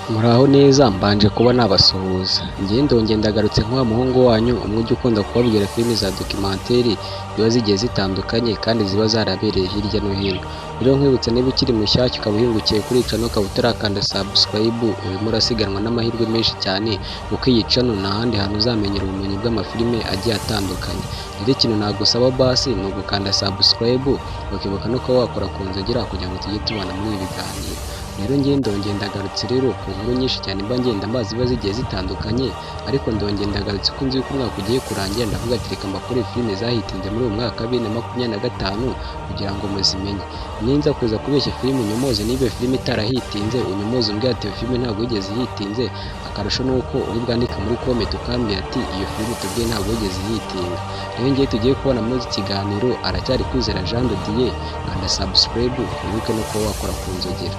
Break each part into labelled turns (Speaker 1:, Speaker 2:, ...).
Speaker 1: Muraho neza mbanje kuba nabasuhuza, njye ndongeye ndagarutse nk'uwa muhungu wanyu umwe ujya ukunda kubabwira filimi za documentary ziba zigiye zitandukanye kandi ziba zarabereye hirya no hino. Rero nkwibutsa niba ukiri mushyashya ukaba uhingukiye kuri iyi channel ukaba utarakanda subscribe, urimo urasiganwa n'amahirwe menshi cyane kuko iyi channel nta handi hantu uzamenyera ubumenyi bw'amafilime agiye atandukanye. Rero ikintu nagusaba basi ni ugukanda subscribe, ukibuka no kuba wakora ku nzogera kugira ngo tujye tubana muri ibi biganiro. Rero njye ndongeye ndagarutse rero ku nkuru nyinshi cyane mba ngenda mbazi ziba zigiye zitandukanye, ariko ndongeye ndagarutse ko nzi ko umwaka ugiye kurangira ndavuga ati reka mbakore filime zahitinze muri uyu mwaka wa 2025 kugira ngo muzimenye. Ninza kuza kubeshya filime unyomoze niba filime itarahitinze unyomoze umbwira ati iyo filime ntabwo yigeze yitinze, akarusho nuko uri bwandika muri comment ukambwira ati iyo filime tubwiye ntabwo yigeze yitinga. Rero ngiye tugiye kubona muri iki kiganiro aracyari Kwizera Jean de Dieu, kanda subscribe wibuke no kuba wakora ku nzogera.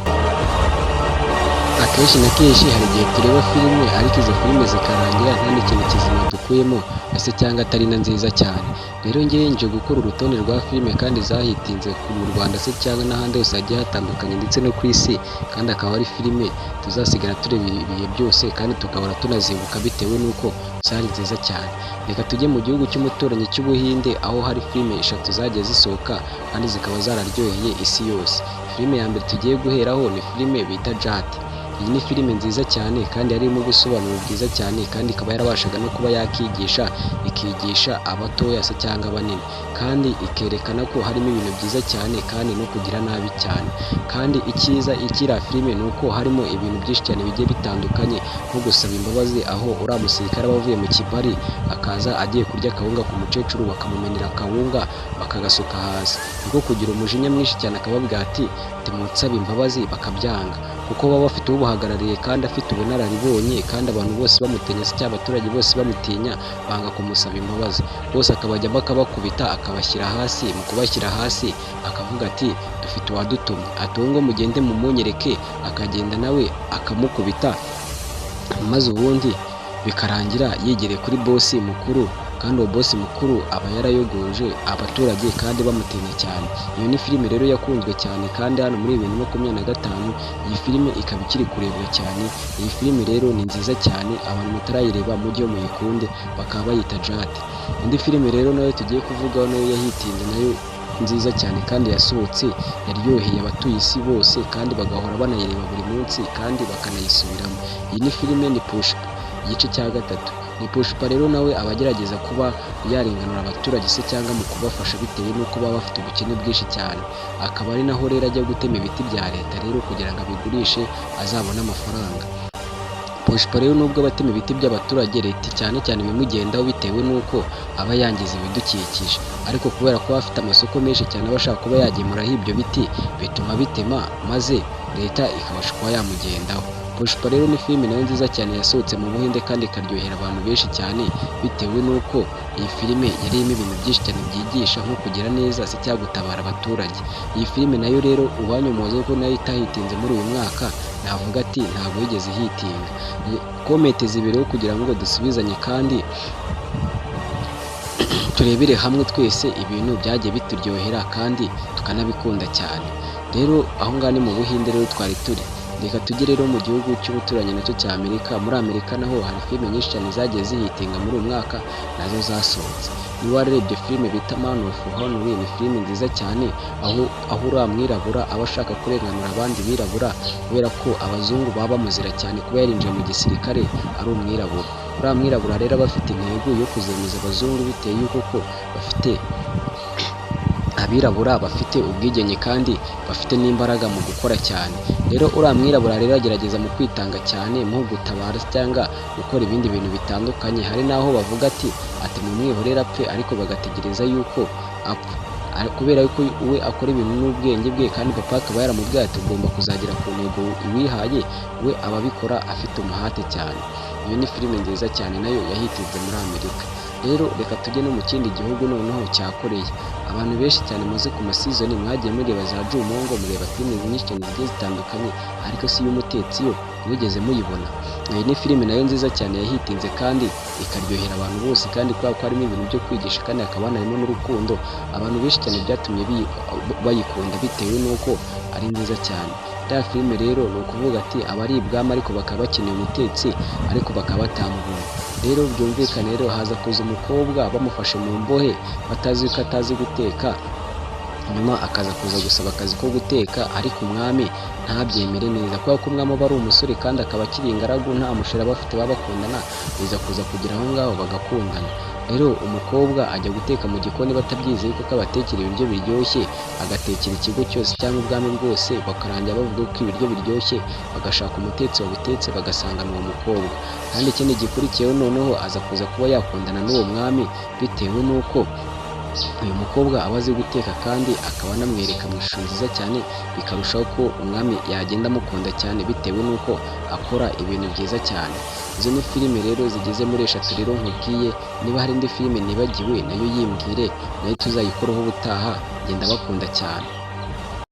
Speaker 1: Akenshi na kenshi hari igihe tureba filime ariko izo filime zikarangira nta n'ikintu kizima dukuyemo ese cyangwa atari na nziza cyane. Rero ngewe nje gukora urutonde rwa filime kandi zahitinze mu Rwanda se cyangwa n'ahandi hose hagiye hatandukanye ndetse no ku isi, kandi akaba ari filime tuzasigara tureba ibihe byose kandi tukahora tunazibuka bitewe n'uko zari nziza cyane. Reka tujye mu gihugu cy'umuturanyi cy'Ubuhinde aho hari filime 3 zagiye zisohoka kandi zikaba zararyoheye isi yose. Filime ya mbere tugiye guheraho ni filime bita Jat. Iyi ni filime nziza cyane kandi yarimo ubusobanuro bwiza cyane kandi ikaba yarabashaga no kuba ikigisha abatoya se cyangwa abanini, kandi ikerekana ko harimo ibintu byiza cyane kandi no kugira nabi cyane. Kandi icyiza ikira filime ni uko harimo ibintu byinshi cyane bigiye bitandukanye nko gusaba imbabazi, aho uriya musirikare aba avuye mu kibari akaza agiye kurya akawunga ku mukecuru bakamumenera akawunga bakagasuka hasi, niko kugira umujinya mwinshi cyane akababwira ati timunsaba imbabazi bakabyanga kuko baba bafite ubuhagarariye kandi afite ubunararibonye kandi abantu bose bamutinya se cyangwa abaturage bose bamutinya banga kumusaba imbabazi, bose akabajyamo akabakubita akabashyira hasi. Mu kubashyira hasi akavuga ati dufite uwadutumye ati ngo mugende mumunyereke, akagenda nawe akamukubita maze ubundi bikarangira yegereye kuri bosi mukuru, kandi uwo bosi mukuru aba yarayogoje abaturage kandi bamutinya cyane. Iyo ni filime rero yakunzwe cyane kandi hano muri 2025 iyi filime ikaba ikiri kurebwa cyane. Iyi filime rero ni nziza cyane, abantu mutarayireba mujye muyikunde, bakaba bayita Jat. Indi filime rero nayo tugiye kuvugaho nayo yahitinze nayo nziza cyane kandi yasohotse yaryoheye abatuye isi bose kandi bagahora banayireba buri munsi kandi bakanayisubiramo. Iyi ni filime ni Pushpa igice cya 3. Ni Pushpa rero nawe abagerageza kuba yarenganura abaturage se cyangwa mu kubafasha bitewe n'uko baba bafite ubukene bwinshi cyane, akaba ari naho rero ajya gutema ibiti bya leta rero kugira ngo abigurishe azabone amafaranga. Pushpa rero nubwo abatema ibiti by'abaturage leta cyane cyane bimugendaho bitewe n'uko aba yangiza ibidukikije, ariko kubera ko afite amasoko menshi cyane aba ashaka kuba yagemuraho ibyo biti bituma bitema maze leta ikabasha kuba yamugendaho. Pushpa rero ni filime nayo nziza cyane yasohotse mu Buhinde kandi ikaryohera abantu benshi cyane bitewe n'uko iyi filime yarimo ibintu byinshi cyane byigisha nko kugira neza se cyangwa gutabara abaturage. Iyi filime nayo rero ubanyomoze ko nayo itahitinze muri uyu mwaka navuga ati ntabwo yigeze hitinga. Komete zibereho kugira ngo dusubizanye kandi turebere hamwe twese ibintu byagiye bituryohera kandi tukanabikunda cyane. Rero aho ngaho ni mu Buhinde rero twari turi. Reka tujye rero mu gihugu cy'ubuturanyi nacyo cya Amerika. Muri Amerika naho hari filime nyinshi cyane zagiye zihitinga muri uyu mwaka nazo zasohotse. Niba warebye filime bita Man of Honor, ni filime nziza cyane aho uriya mwirabura aba ashaka kurenganura abandi birabura kubera ko abazungu baba bamuzira cyane kuba yarinjiye mu gisirikare ari umwirabura. Uriya mwirabura rero aba afite intego yo kuzemeza abazungu bitewe y'uko ko bafite abirabura bafite ubwigenge kandi bafite n'imbaraga mu gukora cyane. Rero uriya mwirabura rero agerageza mu kwitanga cyane mu gutabara cyangwa gukora ibindi bintu bitandukanye. Hari n'aho bavuga ati mumwihorera apfe, ariko bagategereza yuko apfa kubera yuko we akora ibintu n'ubwenge bwe kandi papa akaba yaramubwiye ati ugomba kuzagera ku ntego wihaye, we ababikora afite umuhate cyane. Iyo ni filime nziza cyane nayo yahitinze muri Amerika. Rero reka tujye no mu kindi gihugu noneho cya Koreya. abantu benshi cyane muzi ku masizoni mwagiye mureba za Jumongo, mureba filime nyinshi cyane zigiye zitandukanye, ariko si y'umutetsi yo mwigeze muyibona. Iyi ni filime nayo nziza cyane yahitinze kandi ikaryohera abantu bose, kandi kubera ko harimo ibintu byo kwigisha kandi hakaba hanarimo n'urukundo, abantu benshi cyane byatumye bayikunda bitewe n'uko ari nziza cyane. Ya filime rero ni ukuvuga ati abari ibwami ariko bakaba bakeneye umutetsi ariko bakaba batamubona. Rero byumvikane rero haza kuza umukobwa bamufashe mu mbohe batazi ko atazi guteka, nyuma akaza kuza gusaba akazi ko guteka, ariko umwami ntabyemere neza kubera ko umwami aba ari umusore kandi akaba akiri ingaragu, nta musheri bafite baba bakundana, biza kuza kugira aho ngaho bagakundana. Rero umukobwa ajya guteka mu gikoni batabyizeye kuko abatekera ibiryo biryoshye, agatekera ikigo cyose cyangwa ubwami bwose, bakarangira bavuga ko ibiryo biryoshye, bagashaka umutetsi wabitetse bagasangana uwo mukobwa. Kandi ikindi gikurikiyeho noneho aza kuza kuba yakundana n'uwo mwami bitewe n'uko uyu mukobwa aba azi guteka kandi akaba anamwereka mu ishusho nziza cyane, bikarushaho ko umwami yagenda amukunda cyane bitewe n'uko akora ibintu byiza cyane. Izo ni filime rero zigeze muri eshatu rero nkubwiye, niba hari indi filime nibagiwe nayo yimbwire, nayo tuzayikoraho ubutaha, ngenda bakunda cyane.